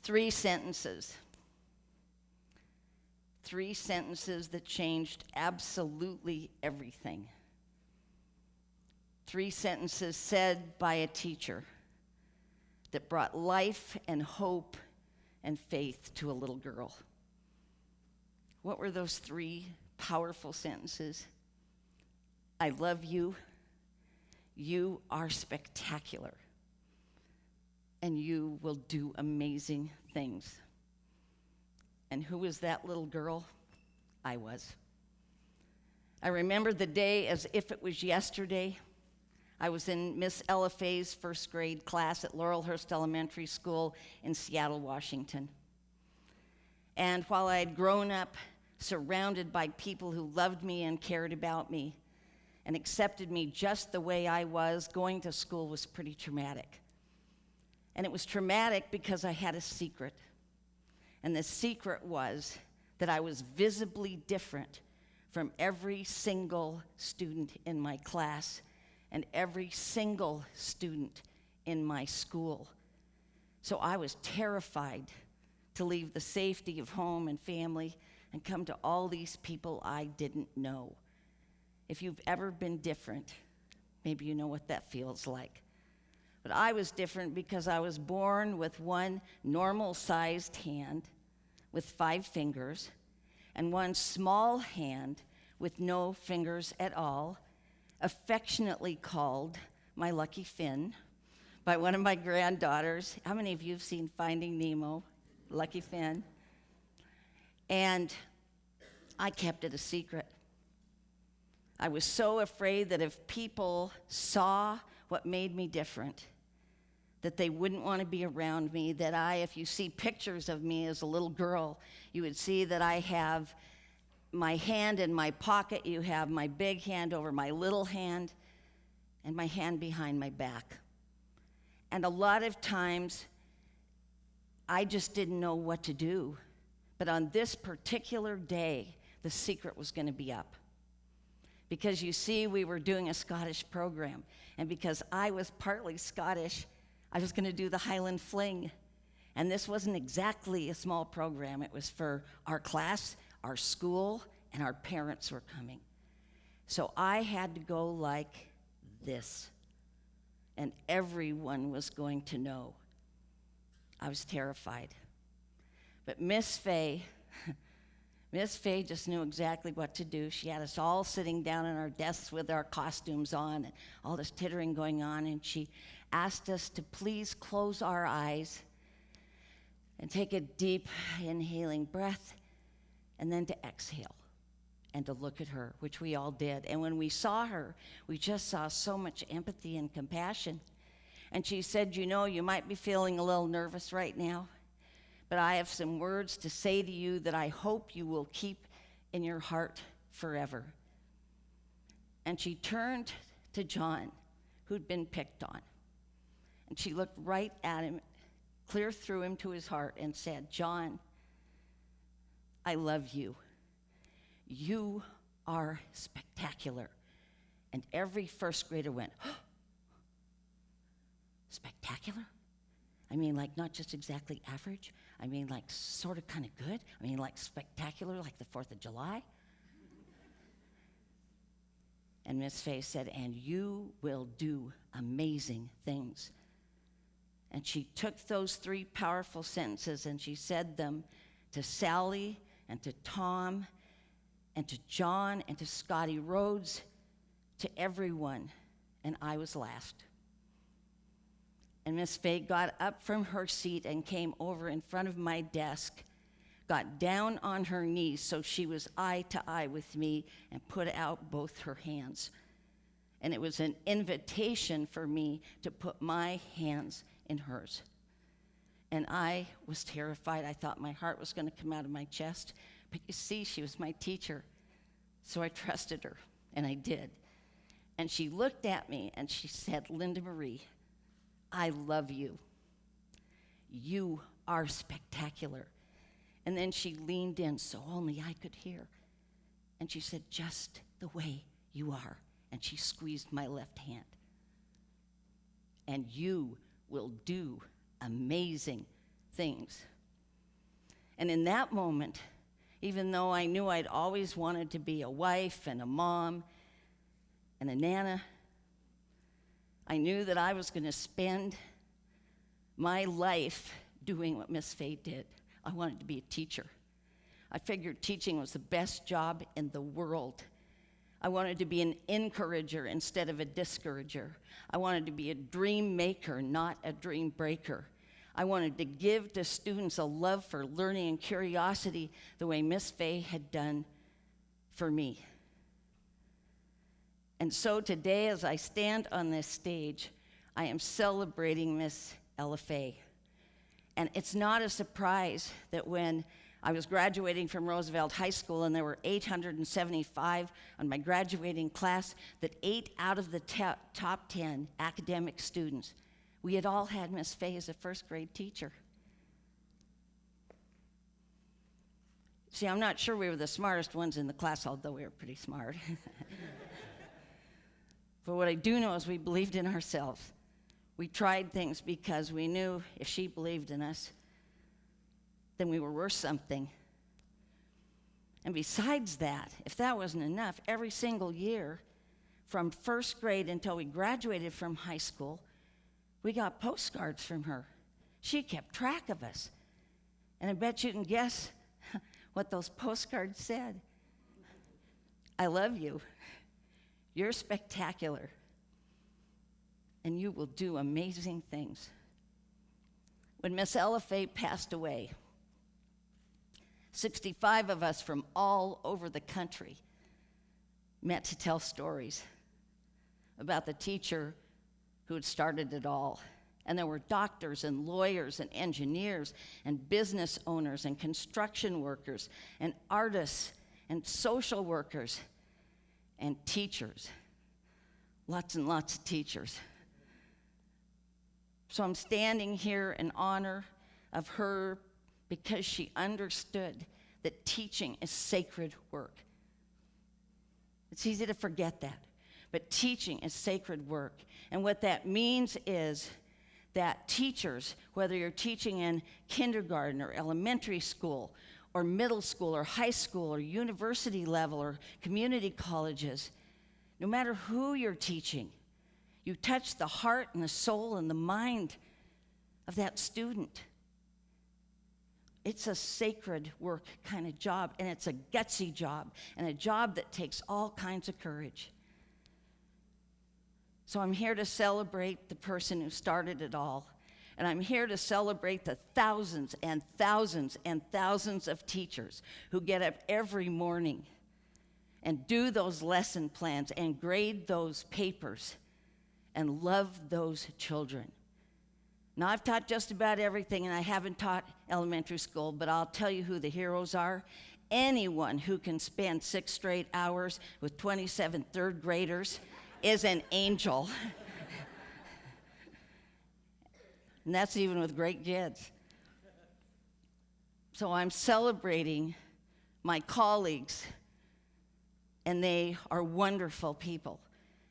Three sentences. Three sentences that changed absolutely everything. Three sentences said by a teacher that brought life and hope and faith to a little girl. What were those three powerful sentences? I love you. You are spectacular. And you will do amazing things. And who was that little girl? I was. I remember the day as if it was yesterday. I was in Miss Ella Fay's first grade class at Laurelhurst Elementary School in Seattle, Washington. And while I had grown up surrounded by people who loved me and cared about me and accepted me just the way I was, going to school was pretty traumatic. And it was traumatic because I had a secret. And the secret was that I was visibly different from every single student in my class and every single student in my school. So I was terrified to leave the safety of home and family and come to all these people I didn't know. If you've ever been different, maybe you know what that feels like. But I was different because I was born with one normal-sized hand with 5 fingers and one small hand with no fingers at all, affectionately called my lucky Finn by one of my granddaughters. How many of you have seen Finding Nemo? Lucky Finn. And I kept it a secret. I was so afraid that if people saw what made me different, that they wouldn't want to be around me, that if you see pictures of me as a little girl, you would see that I have my hand in my pocket, you have my big hand over my little hand, and my hand behind my back. And a lot of times, I just didn't know what to do. But on this particular day, the secret was going to be up. Because you see, we were doing a Scottish program. And because I was partly Scottish, I was going to do the Highland Fling. And this wasn't exactly a small program. It was for our class, our school, and our parents were coming. So I had to go like this. And everyone was going to know. I was terrified. But Miss Fay just knew exactly what to do. She had us all sitting down in our desks with our costumes on and all this tittering going on, and she asked us to please close our eyes and take a deep inhaling breath and then to exhale and to look at her, which we all did. And when we saw her, we just saw so much empathy and compassion. And she said, you know, you might be feeling a little nervous right now, but I have some words to say to you that I hope you will keep in your heart forever. And she turned to John, who'd been picked on. And she looked right at him, clear through him to his heart, and said, John, I love you. You are spectacular. And every first grader went, oh, spectacular? I mean, like not just exactly average. I mean, like sort of kind of good. I mean, like spectacular, like the 4th of July. And Miss Fay said, and you will do amazing things. And she took those 3 powerful sentences and she said them to Sally and to Tom and to John and to Scotty Rhodes, to everyone. And I was last. And Miss Fay got up from her seat and came over in front of my desk, got down on her knees so she was eye to eye with me, and put out both her hands. And it was an invitation for me to put my hands in hers. And I was terrified. I thought my heart was going to come out of my chest. But you see, she was my teacher. So I trusted her, and I did. And she looked at me and she said, Linda Marie, I love you. You are spectacular. And then she leaned in so only I could hear. And she said, just the way you are. And she squeezed my left hand. And you will do amazing things. And in that moment, even though I knew I'd always wanted to be a wife and a mom and a nana, I knew that I was going to spend my life doing what Miss Faye did. I wanted to be a teacher. I figured teaching was the best job in the world. I wanted to be an encourager instead of a discourager. I wanted to be a dream maker, not a dream breaker. I wanted to give to students a love for learning and curiosity the way Miss Faye had done for me. And so today, as I stand on this stage, I am celebrating Miss Ella Faye. And it's not a surprise that when I was graduating from Roosevelt High School and there were 875 on my graduating class, that 8 out of the top 10 academic students, we had all had Miss Faye as a first grade teacher. See, I'm not sure we were the smartest ones in the class, although we were pretty smart. But what I do know is we believed in ourselves. We tried things because we knew if she believed in us, then we were worth something. And besides that, if that wasn't enough, every single year, from first grade until we graduated from high school, we got postcards from her. She kept track of us. And I bet you can guess what those postcards said. I love you. You're spectacular. And you will do amazing things. When Miss Ella Faye passed away, 65 of us from all over the country met to tell stories about the teacher who had started it all. And there were doctors and lawyers and engineers and business owners and construction workers and artists and social workers and teachers. Lots and lots of teachers. So I'm standing here in honor of her because she understood that teaching is sacred work. It's easy to forget that, but teaching is sacred work. And what that means is that teachers, whether you're teaching in kindergarten or elementary school or middle school or high school or university level or community colleges, no matter who you're teaching, you touch the heart and the soul and the mind of that student. It's a sacred work kind of job, and it's a gutsy job, and a job that takes all kinds of courage. So I'm here to celebrate the person who started it all, and I'm here to celebrate the thousands and thousands and thousands of teachers who get up every morning and do those lesson plans and grade those papers and love those children. Now, I've taught just about everything, and I haven't taught elementary school, but I'll tell you who the heroes are. Anyone who can spend 6 straight hours with 27 third graders is an angel. And that's even with great kids. So I'm celebrating my colleagues, and they are wonderful people,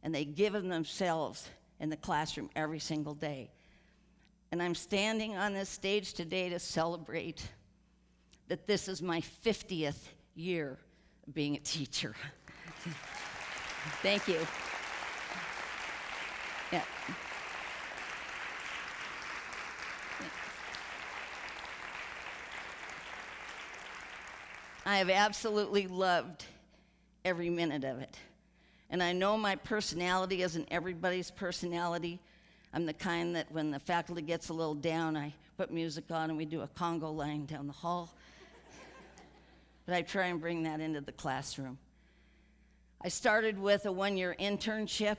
and they give of themselves in the classroom every single day. And I'm standing on this stage today to celebrate that this is my 50th year of being a teacher. Thank you. Yeah. I have absolutely loved every minute of it. And I know my personality isn't everybody's personality. I'm the kind that when the faculty gets a little down, I put music on and we do a Congo line down the hall. But I try and bring that into the classroom. I started with a 1-year internship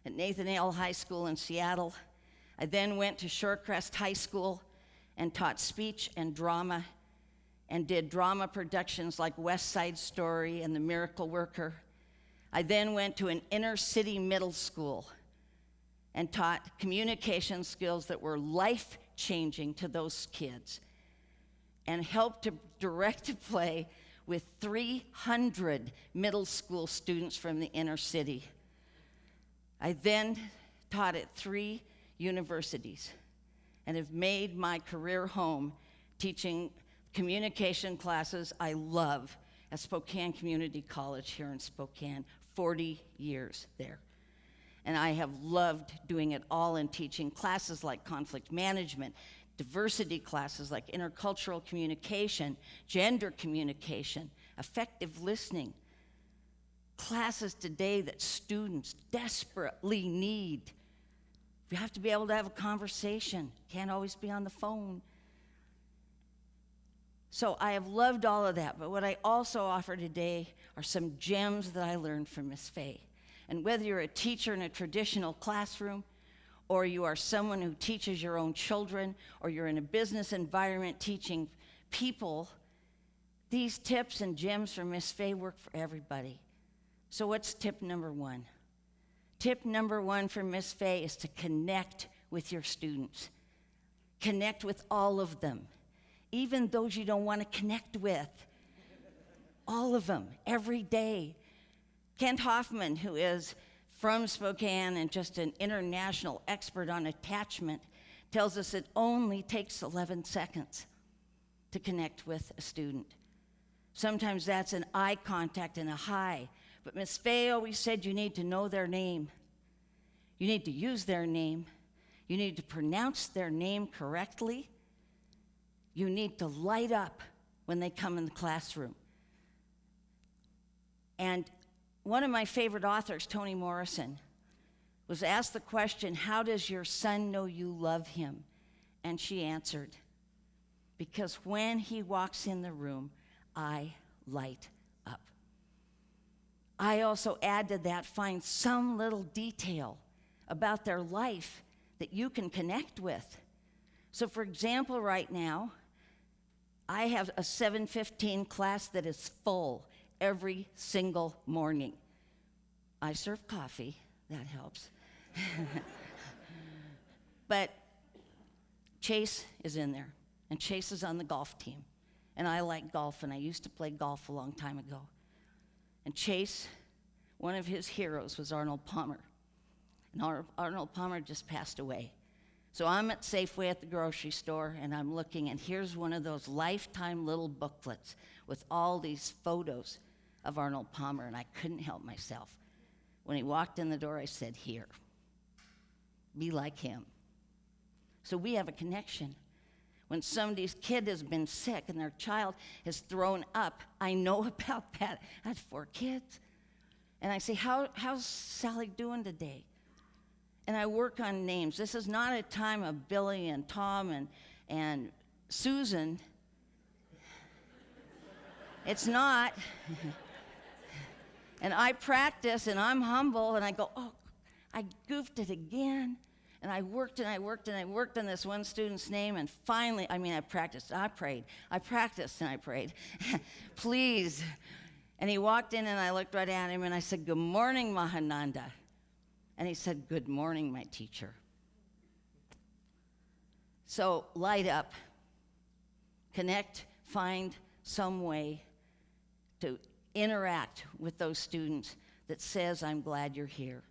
at Nathan Hale High School in Seattle. I then went to Shorecrest High School and taught speech and drama and did drama productions like West Side Story and The Miracle Worker. I then went to an inner city middle school and taught communication skills that were life-changing to those kids and helped to direct a play with 300 middle school students from the inner city. I then taught at 3 universities and have made my career home teaching communication classes I love at Spokane Community College here in Spokane, 40 years there. And I have loved doing it all in teaching classes like conflict management, diversity classes like intercultural communication, gender communication, effective listening. Classes today that students desperately need. You have to be able to have a conversation. Can't always be on the phone. So I have loved all of that, but what I also offer today are some gems that I learned from Miss Fay. And whether you're a teacher in a traditional classroom, or you are someone who teaches your own children, or you're in a business environment teaching people, these tips and gems from Miss Fay work for everybody. So what's tip number one? Tip number one from Miss Fay is to connect with your students. Connect with all of them, even those you don't want to connect with. All of them, every day. Kent Hoffman, who is from Spokane and just an international expert on attachment, tells us it only takes 11 seconds to connect with a student. Sometimes that's an eye contact and a hi. But Miss Fay always said you need to know their name. You need to use their name. You need to pronounce their name correctly. You need to light up when they come in the classroom. And one of my favorite authors, Toni Morrison, was asked the question, how does your son know you love him? And she answered, because when he walks in the room, I light up. I also add to that, find some little detail about their life that you can connect with. So for example, right now, I have a 7:15 class that is full every single morning. I serve coffee, that helps. But Chase is in there, and Chase is on the golf team. And I like golf, and I used to play golf a long time ago. And Chase, one of his heroes was Arnold Palmer. And Arnold Palmer just passed away. So I'm at Safeway at the grocery store, and I'm looking, and here's one of those lifetime little booklets with all these photos of Arnold Palmer, and I couldn't help myself. When he walked in the door, I said, here, be like him. So we have a connection. When somebody's kid has been sick and their child has thrown up, I know about that. I had 4 kids. And I say, how's Sally doing today? And I work on names. This is not a time of Billy and Tom and Susan. It's not. And I practice, and I'm humble, and I go, oh, I goofed it again. And I worked and I worked and I worked on this one student's name, and finally, I practiced, I prayed. I practiced and I prayed. Please. And he walked in, and I looked right at him, and I said, good morning, Mahananda. And he said, good morning, my teacher. So light up. Connect, find some way to interact with those students that says, I'm glad you're here.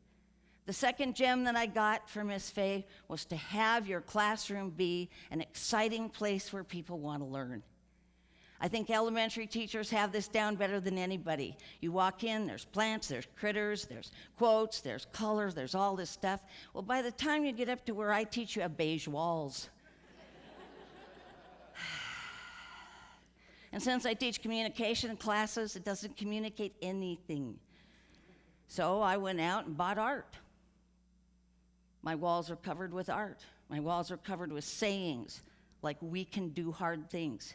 The second gem that I got from Miss Fay was to have your classroom be an exciting place where people want to learn. I think elementary teachers have this down better than anybody. You walk in, there's plants, there's critters, there's quotes, there's colors, there's all this stuff. Well, by the time you get up to where I teach, you have beige walls. And since I teach communication classes, it doesn't communicate anything. So I went out and bought art. My walls are covered with art. My walls are covered with sayings like, we can do hard things.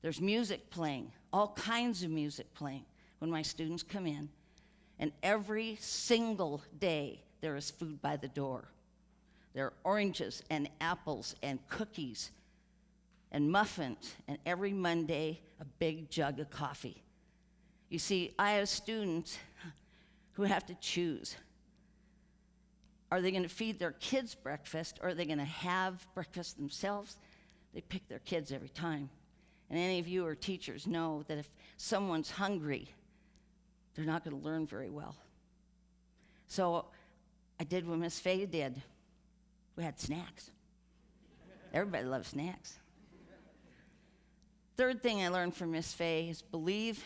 There's music playing, all kinds of music playing when my students come in. And every single day, there is food by the door. There are oranges and apples and cookies and muffins, and every Monday, a big jug of coffee. You see, I have students who have to choose. Are they going to feed their kids breakfast, or are they going to have breakfast themselves? They pick their kids every time. And any of you who are teachers know that if someone's hungry, they're not going to learn very well. So I did what Miss Fay did. We had snacks. Everybody loves snacks. Third thing I learned from Miss Fay is believe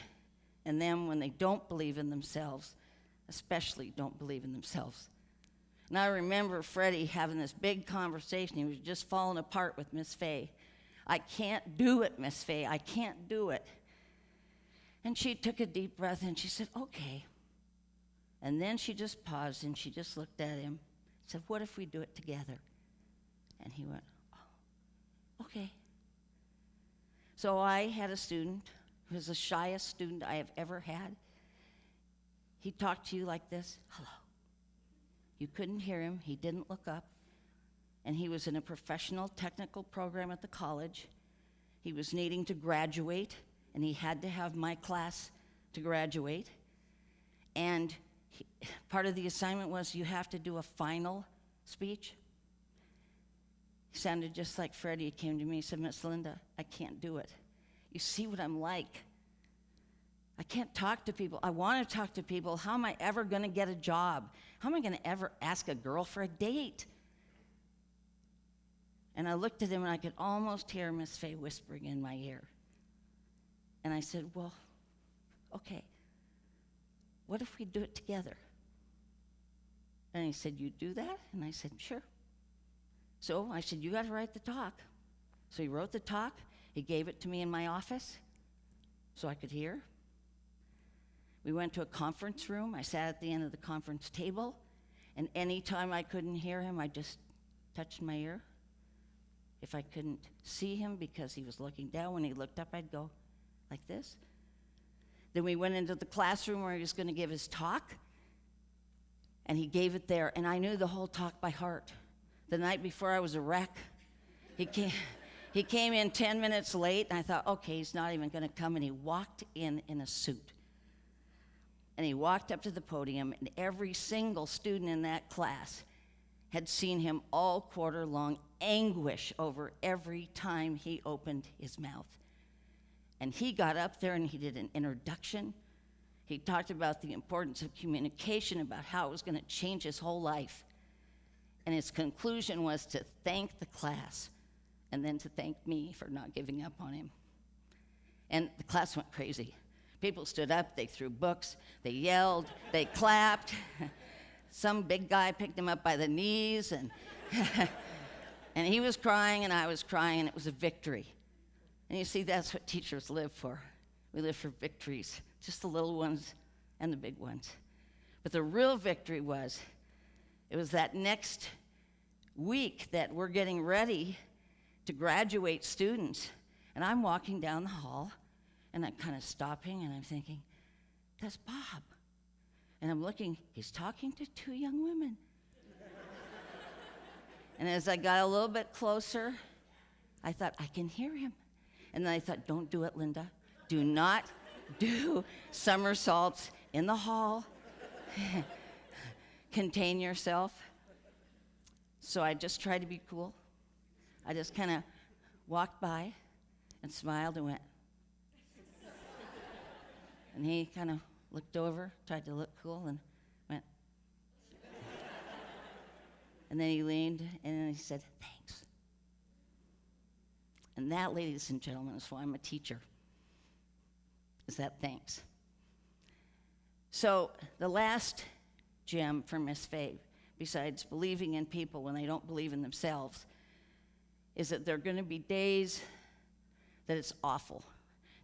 in them when they don't believe in themselves, especially don't believe in themselves. And I remember Freddie having this big conversation. He was just falling apart with Miss Fay. I can't do it, Miss Fay. I can't do it. And she took a deep breath and she said, okay. And then she just paused and she just looked at him and said, what if we do it together? And he went, oh, okay. So I had a student who was the shyest student I have ever had. He talked to you like this, hello. You couldn't hear him. He didn't look up. And he was in a professional technical program at the college. He was needing to graduate, and he had to have my class to graduate. And part of the assignment was you have to do a final speech. He sounded just like Freddie. He came to me and said, Miss Linda, I can't do it. You see what I'm like. I can't talk to people. I want to talk to people. How am I ever going to get a job? How am I going to ever ask a girl for a date? And I looked at him, and I could almost hear Miss Fay whispering in my ear. And I said, well, okay, what if we do it together? And he said, you do that? And I said, sure. So I said, you got to write the talk. So he wrote the talk. He gave it to me in my office so I could hear. We went to a conference room. I sat at the end of the conference table, and any time I couldn't hear him, I just touched my ear. If I couldn't see him because he was looking down, when he looked up, I'd go like this. Then we went into the classroom where he was going to give his talk, and he gave it there, and I knew the whole talk by heart. The night before, I was a wreck. He came in 10 minutes late, and I thought, okay, he's not even going to come, and he walked in a suit. And he walked up to the podium, and every single student in that class had seen him all quarter long anguish over every time he opened his mouth. And he got up there and he did an introduction. He talked about the importance of communication, about how it was going to change his whole life. And his conclusion was to thank the class and then to thank me for not giving up on him. And the class went crazy. People stood up, they threw books, they yelled, they clapped. Some big guy picked him up by the knees, and and he was crying, and I was crying, and it was a victory. And you see, that's what teachers live for. We live for victories, just the little ones and the big ones. But the real victory was, it was that next week that we're getting ready to graduate students, and I'm walking down the hall, and I'm kind of stopping, and I'm thinking, that's Bob. And I'm looking, he's talking to two young women. And as I got a little bit closer, I thought, I can hear him. And then I thought, don't do it, Linda. Do not do somersaults in the hall. Contain yourself. So I just tried to be cool. I just kind of walked by and smiled and went. And he kind of looked over, tried to look cool, and went. And then he leaned, and then he said, thanks. And that, ladies and gentlemen, is why I'm a teacher, is that thanks. So the last gem for Miss Fay, besides believing in people when they don't believe in themselves, is that there are going to be days that it's awful,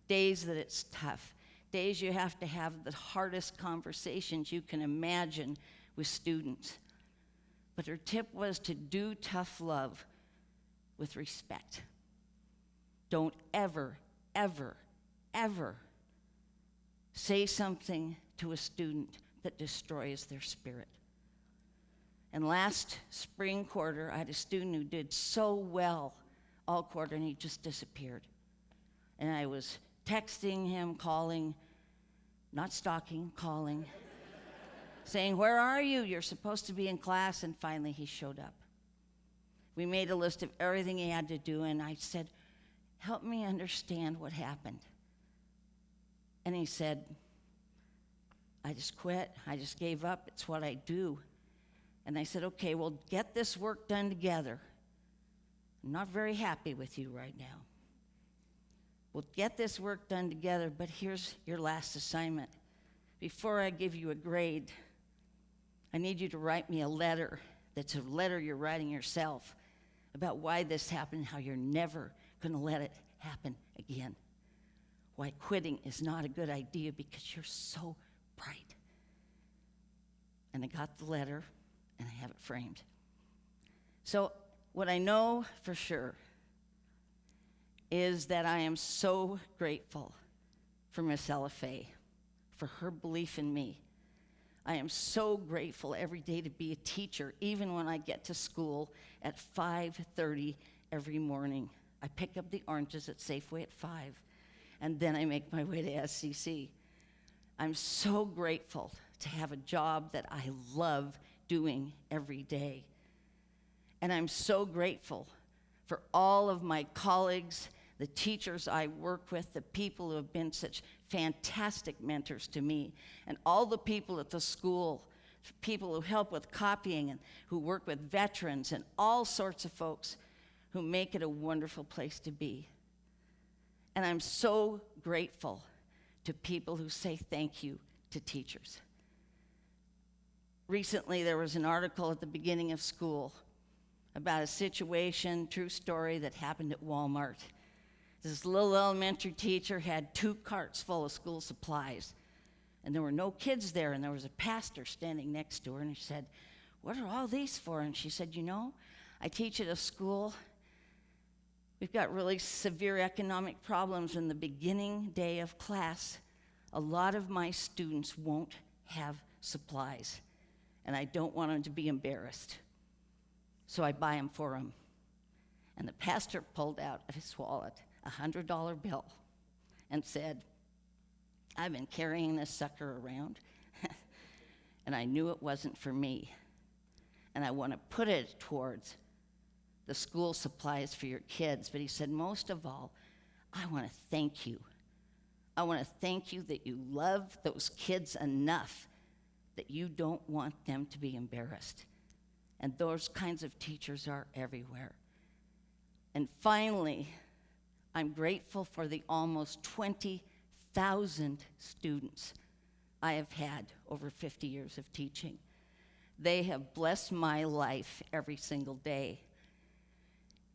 days that it's tough, days you have to have the hardest conversations you can imagine with students. But her tip was to do tough love with respect. Don't ever, ever, ever say something to a student that destroys their spirit. And last spring quarter, I had a student who did so well all quarter, and he just disappeared. And I was texting him, calling, not stalking, calling, saying, where are you? You're supposed to be in class. And finally, he showed up. We made a list of everything he had to do, and I said, help me understand what happened. And he said, I just quit. I just gave up. It's what I do. And I said, okay, well, get this work done together. I'm not very happy with you right now. We'll get this work done together, but here's your last assignment. Before I give you a grade, I need you to write me a letter that's a letter you're writing yourself about why this happened, how you're never going to let it happen again. Why quitting is not a good idea because you're so bright. And I got the letter, and I have it framed. So what I know for sure is that I am so grateful for Miss Ella Faye, for her belief in me. I am so grateful every day to be a teacher, even when I get to school at 5:30 every morning. I pick up the oranges at Safeway at 5, and then I make my way to SCC. I'm so grateful to have a job that I love doing every day. And I'm so grateful for all of my colleagues, the teachers I work with, the people who have been such fantastic mentors to me, and all the people at the school, people who help with copying and who work with veterans and all sorts of folks who make it a wonderful place to be. And I'm so grateful to people who say thank you to teachers. Recently, there was an article at the beginning of school about a situation, true story, that happened at Walmart. This little elementary teacher had 2 carts full of school supplies, and there were no kids there, and there was a pastor standing next to her, and he said, "What are all these for?" And she said, "You know, I teach at a school. We've got really severe economic problems in the beginning day of class. A lot of my students won't have supplies, and I don't want them to be embarrassed. So I buy them for them." And the pastor pulled out of his wallet a $100 bill and said, "I've been carrying this sucker around, and I knew it wasn't for me. And I want to put it towards the school supplies for your kids." But he said, "Most of all, I want to thank you. I want to thank you that you love those kids enough that you don't want them to be embarrassed." And those kinds of teachers are everywhere. And finally, I'm grateful for the almost 20,000 students I have had over 50 years of teaching. They have blessed my life every single day.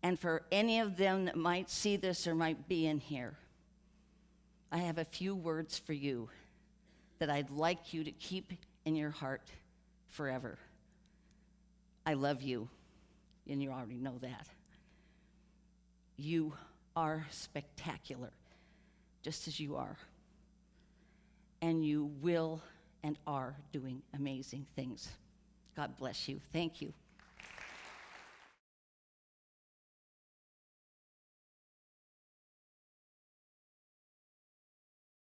And for any of them that might see this or might be in here, I have a few words for you that I'd like you to keep in your heart forever. I love you, and you already know that. You are spectacular, just as you are. And you will and are doing amazing things. God bless you. Thank you.